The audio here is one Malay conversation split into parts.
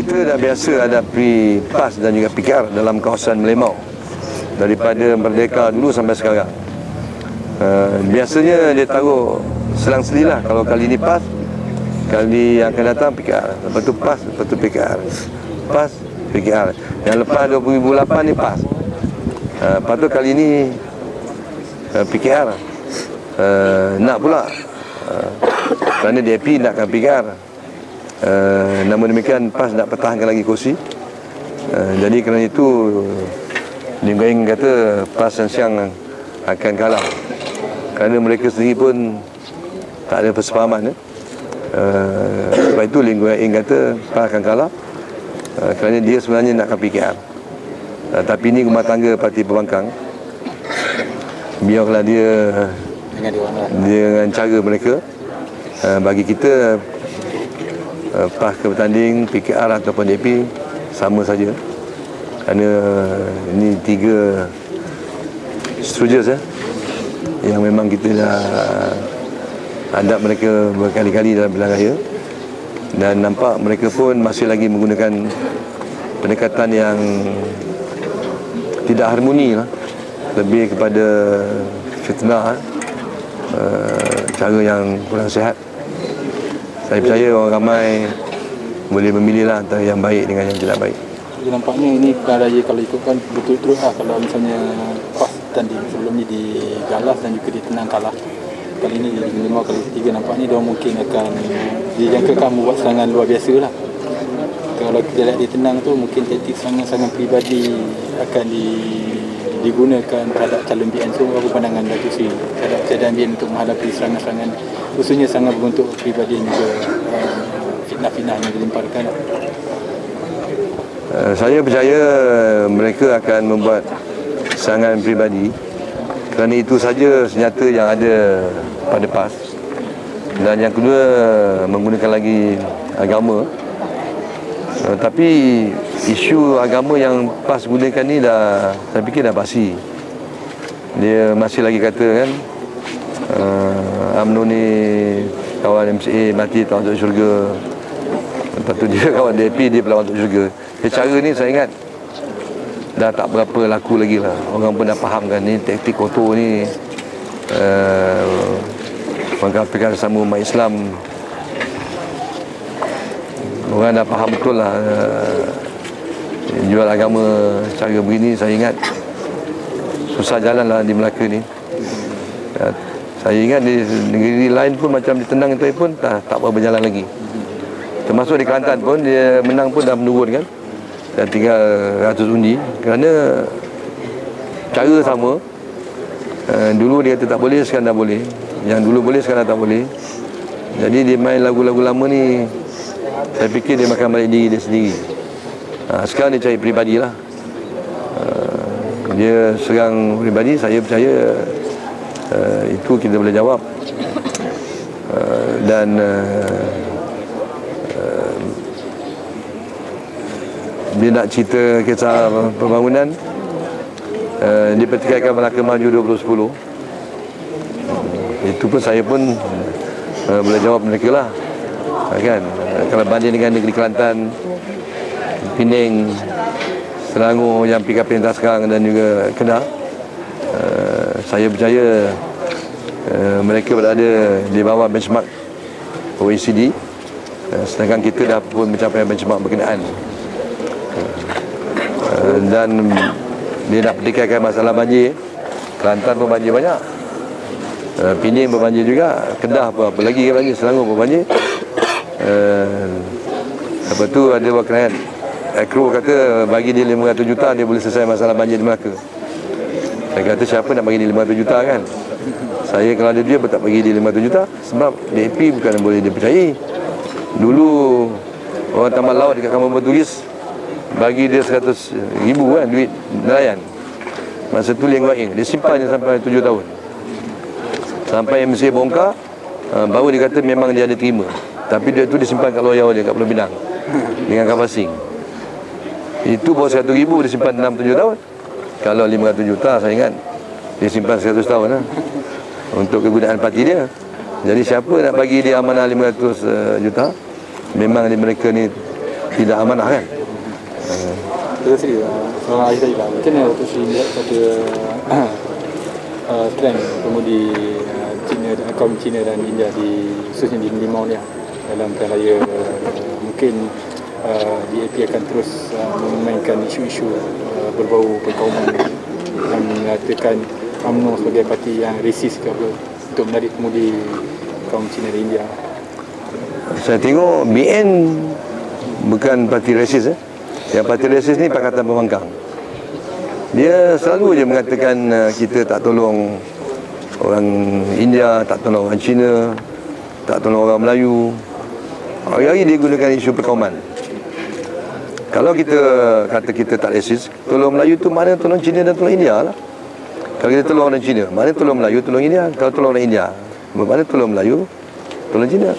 kita dah biasa hadapi PAS dan juga PKR dalam kawasan Merlimau daripada merdeka dulu sampai sekarang. Biasanya dia taruh selang-selilah. Kalau kali ni PAS, kali yang akan datang PKR, lepas tu PAS, lepas tu PKR, PAS, PKR. Yang lepas 2008 ni PAS. Lepas tu kali ni PKR nak pula, kerana DAP nakkan PKR. Namun demikian PAS nak pertahankan lagi kursi. Jadi kerana itu Lim Guan Eng kata PAS dan Siang akan kalah, kerana mereka sendiri pun tak ada persefahaman. Sebab itu Lim Guan Eng kata PAS akan kalah, kerana dia sebenarnya nakkan PKR. Tapi ini rumah tangga Parti Pembangkang, biarlah dia dengan cara mereka. Bagi kita PAS ke bertanding, PKR ataupun DAP sama saja, kerana ini tiga stooges yang memang kita dah hadap mereka berkali-kali dalam pilihan raya, dan nampak mereka pun masih lagi menggunakan pendekatan yang tidak harmoni lah, lebih kepada fitnah, cara yang kurang sihat. Saya percaya orang ramai boleh memilihlah antara yang baik dengan yang tidak baik. Jadi nampaknya ini pilihan raya kalau ikutkan betul-betul lah, kalau misalnya PAS tanding sebelum ni digalas dan juga ditenang kalah, kali ini di Merlimau kali ketiga, nampaknya dia mungkin akan dijangkakan membuat serangan luar biasa lah. Kalau kita lihat ditenang tu, mungkin taktik serangan-serangan peribadi akan digunakan terhadap calon BN. So apa pandangan Datuk Seri terhadap keadaan BN untuk menghadapi serangan-serangan, khususnya serangan berbentuk peribadi dan juga fitnah-fitnah yang dilemparkan? Saya percaya mereka akan membuat serangan peribadi, kerana itu saja senjata yang ada pada PAS. Dan yang kedua, menggunakan lagi agama. Tapi isu agama yang PAS gunakan ni dah, saya fikir dah basi. Dia masih lagi kata kan, UMNO ni kawan MCA mati tak masuk syurga. Lepas tu dia kawan DAP, dia pula masuk syurga. Cara ni saya ingat dah tak berapa laku lagi lah. Orang pun dah faham kan, ni taktik kotor ni. Mengkafikan sama umat Islam. Orang dah faham betul lah. Jual agama cara begini, saya ingat susah jalan lah di Melaka ni. Saya ingat di negeri lain pun macam ditendang itu pun tak berapa berjalan lagi. Termasuk di Kelantan pun, dia menang pun dah menurun kan, dah tinggal ratus undi, kerana cara sama. Dulu dia kata tak boleh, sekarang dah boleh. Yang dulu boleh, sekarang tak boleh. Jadi dia main lagu-lagu lama ni, saya fikir dia makan balik diri dia sendiri. Sekarang dia cari peribadi lah. Dia serang peribadi, saya percaya itu kita boleh jawab. Dan dia nak cerita kisah pembangunan, dipertikaikan Melaka Maju 2010. Itu pun saya pun boleh jawab mereka lah, kan? Kalau banding dengan negeri Kelantan, Pening, Selangor yang PKP entah sekarang, dan juga Kedah, saya percaya mereka berada di bawah benchmark OECD, sedangkan kita dah pun mencapai benchmark berkenaan. Dan dia nak pertikaikan masalah banjir. Kelantan pun banjir banyak, Pening pun banjir juga, Kedah pun apa lagi kan, Selangor pun banjir. Lepas tu ada wakil Akro kata bagi dia 500 juta dia boleh selesai masalah banjir di Melaka. Saya kata siapa nak bagi dia 500 juta kan? Saya kalau ada dia tak bagi dia 500 juta, sebab DAP bukan boleh dipercayai. Dulu orang Taman Laut dekat Kampung Bertulis bagi dia 100,000 kan duit nelayan. Masa tu Lim Guan Eng dia simpannya sampai 7 tahun. Sampai MCA bongkar, baru dia kata memang dia ada terima. Tapi dia tu disimpan kat loyal dia kat Pulau Pinang dengan kapal asing. Itu baru 100,000 disimpan 6-7 tahun. Kalau 500 juta saya ingat dia simpan 100 tahun lah, untuk kegunaan parti dia. Jadi siapa nak bagi dia amanah 500 juta, memang mereka ni tidak amanah kan. Terus sih, soal akhir tadi lah. Mungkin Datuk Seri melihat pada trend kemudi Cina, kaum Cina dan India khususnya di Merlimau ni dalam pilihan raya, mungkin DAP akan terus memainkan isu-isu berbau perkauman dan mengatakan UMNO sebagai parti yang resis ke apa untuk menarik kemudi kaum Cina dan India. Saya tengok BN bukan parti resis. Yang parti resis ni Pakatan Pembangkang. Dia selalu je mengatakan kita tak tolong orang India, tak tolong orang Cina, tak tolong orang Melayu. Hari-hari dia gunakan isu perkauman. Kalau kita kata kita tak resis, tolong Melayu tu mana tolong Cina dan tolong India lah. Kalau kita tolong orang Cina, mana tolong Melayu, tolong India. Kalau tolong orang India, mana tolong Melayu, tolong Cina.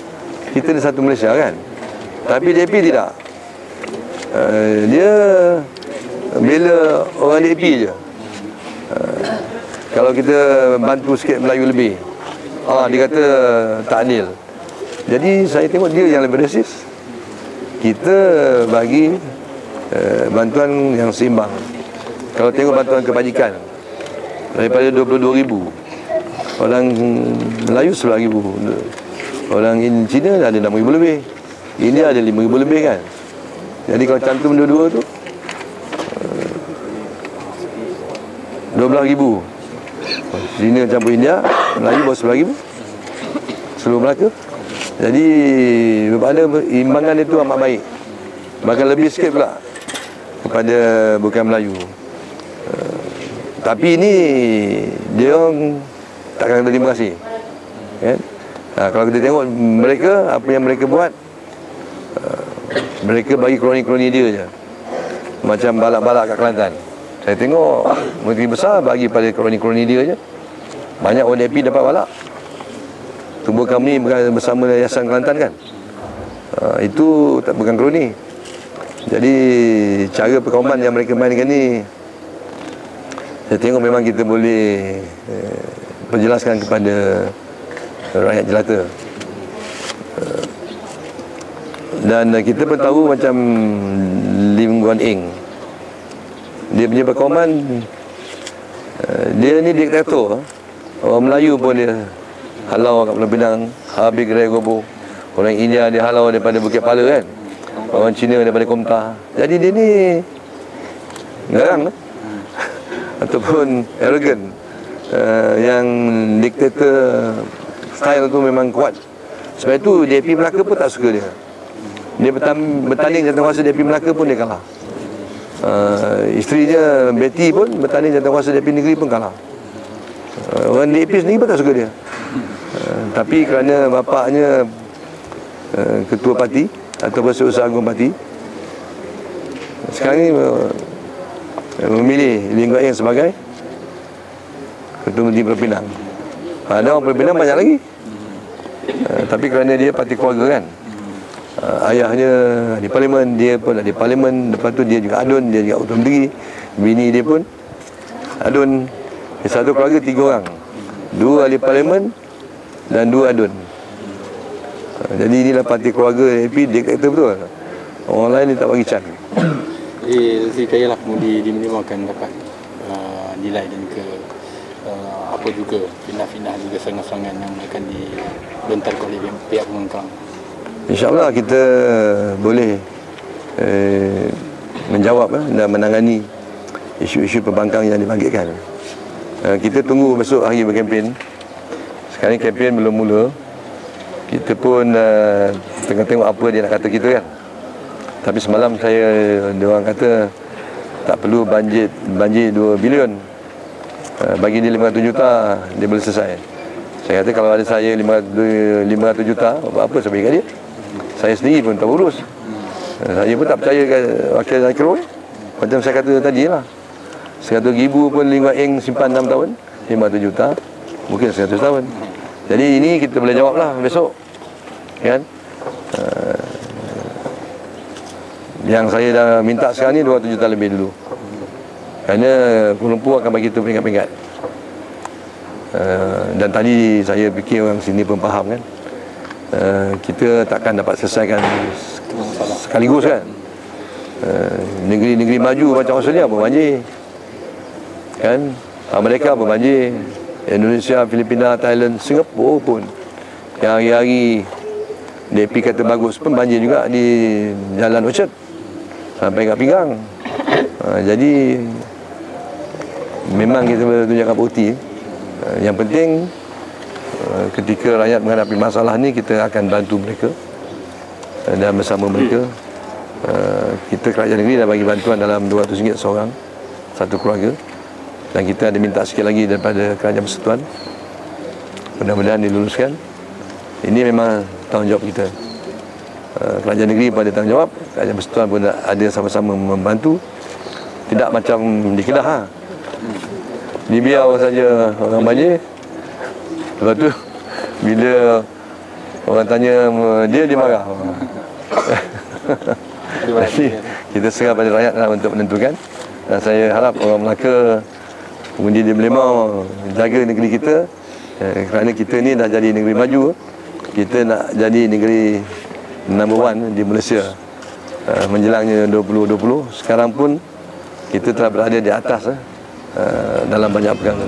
Kita ni satu Malaysia kan. Tapi DAP tidak. Dia bela orang DAP je. Kalau kita bantu sikit Melayu lebih, dia kata tak adil. Jadi saya tengok dia yang lebih resis. Kita bagi bantuan yang seimbang. Kalau tengok bantuan kebajikan daripada 22,000, orang Melayu 11,000, orang Cina ada 6,000 lebih, India ada 5,000 lebih kan. Jadi kalau cantum dua-dua tu 12,000. Cina campur India, Melayu bawa 11,000 seluruh Melaka. Jadi berpada imbangan itu amat baik. Bahkan lebih sikit pula kepada bukan Melayu. Tapi ini dia orang takkan terima kasih kan? Kalau kita tengok mereka, apa yang mereka buat, mereka bagi kroni-kroni dia je. Macam balak-balak kat Kelantan. Saya tengok Menteri Besar bagi pada kroni-kroni dia je. Banyak ODP dapat balak. Tubuh kami bersama Yayasan Kelantan kan. Itu tak bukan kroni. Jadi cara perkauman yang mereka mainkan ni, saya tengok memang kita boleh perjelaskan kepada rakyat jelata. Dan kita pun tahu macam Lim Guan Eng, dia punya perkauman, dia ni diktator. Orang Melayu pun dia halau kat Pulau Pinang, habis gerai gobo. Orang India dia halau daripada Bukit Pala kan. Orang Cina daripada Komtah. Jadi dia ni garang lah. Ataupun arrogant. Yang diktator style tu memang kuat. Sebab itu DAP Melaka pun tak suka dia. Dia bertanding jawatankuasa DAP Melaka pun dia kalah. Isteri dia Betty pun bertanding jawatankuasa DAP Negeri pun kalah. Orang DAP sendiri pun tak suka dia. Tapi kerana bapaknya ketua parti ataupun seusaha agung parti, sekarang ni memilih Lim Guan Eng sebagai Ketua Menteri Pulau Pinang. Ada orang Pulau Pinang banyak lagi. Tapi kerana dia parti keluarga kan, ayahnya di parlimen, dia pun di parlimen. Lepas tu dia juga adun, dia juga Ketua Menteri. Bini dia pun adun. Satu keluarga 3 orang, 2 ahli parlimen dan 2 adun. Jadi inilah parti keluarga DAP, diktator betul. Orang lain dia tak bagi can. Jadi saya percayalah kemudi di Merlimau akan dapat nilai dan ke apa juga fitnah-fitnah juga serangan-serangan yang akan dilontarkan oleh pihak pembangkang. InsyaAllah kita boleh menjawab dan menangani isu-isu pembangkang yang dibangkitkan. Kita tunggu besok hari berkempen. Sekarang kempen belum mula. Kita pun tengah tengok apa dia nak kata kita kan. Tapi semalam dia orang kata tak perlu banjir 2 bilion. Bagi dia 500 juta dia boleh selesai. Saya kata kalau ada saya 500 juta, apa saya bagi kat dia? Saya sendiri pun tak urus. Saya pun tak percaya kat Wakil Zakirul. Macam saya kata tadi lah, 100,000 pun Lim Guan Eng simpan 6 tahun, 500 juta mungkin 100 tahun. Jadi ini kita boleh jawab lah besok kan. Yang saya dah minta sekarang ni 200 juta lebih dulu, kerana Kuala Lumpur akan bagi tu peringkat-peringkat. Dan tadi saya fikir orang sini pun faham kan, kita takkan dapat selesaikan sekaligus kan. Negeri-negeri maju macam Australia pun banjir, kan? Amerika pun banjir, Indonesia, Filipina, Thailand, Singapura pun yang hari-hari DP kata bagus pun banjir juga di Jalan Orchard sampai kat Pinggang. Jadi memang kita tunjukkan bukti. Yang penting ketika rakyat menghadapi masalah ni, kita akan bantu mereka dan bersama mereka. Kita kerajaan negeri dah bagi bantuan dalam RM200 seorang, satu keluarga, dan kita ada minta sikit lagi daripada Kerajaan Persekutuan. Mudah-mudahan diluluskan. Ini memang tanggungjawab kita. Kerajaan negeri pun ada tanggungjawab, Kerajaan Persekutuan pun ada sama-sama membantu. Tidak macam di Kedah, dibiar saja orang banjir. Lepas tu bila orang tanya dia marah. Jadi kita serah pada rakyat untuk menentukan. Dan saya harap orang Melaka, pengundi di Merlimau, jaga negeri kita, kerana kita ni dah jadi negeri maju. Kita nak jadi negeri number 1 di Malaysia menjelangnya 2020. Sekarang pun kita telah berada di atas dalam banyak perkara.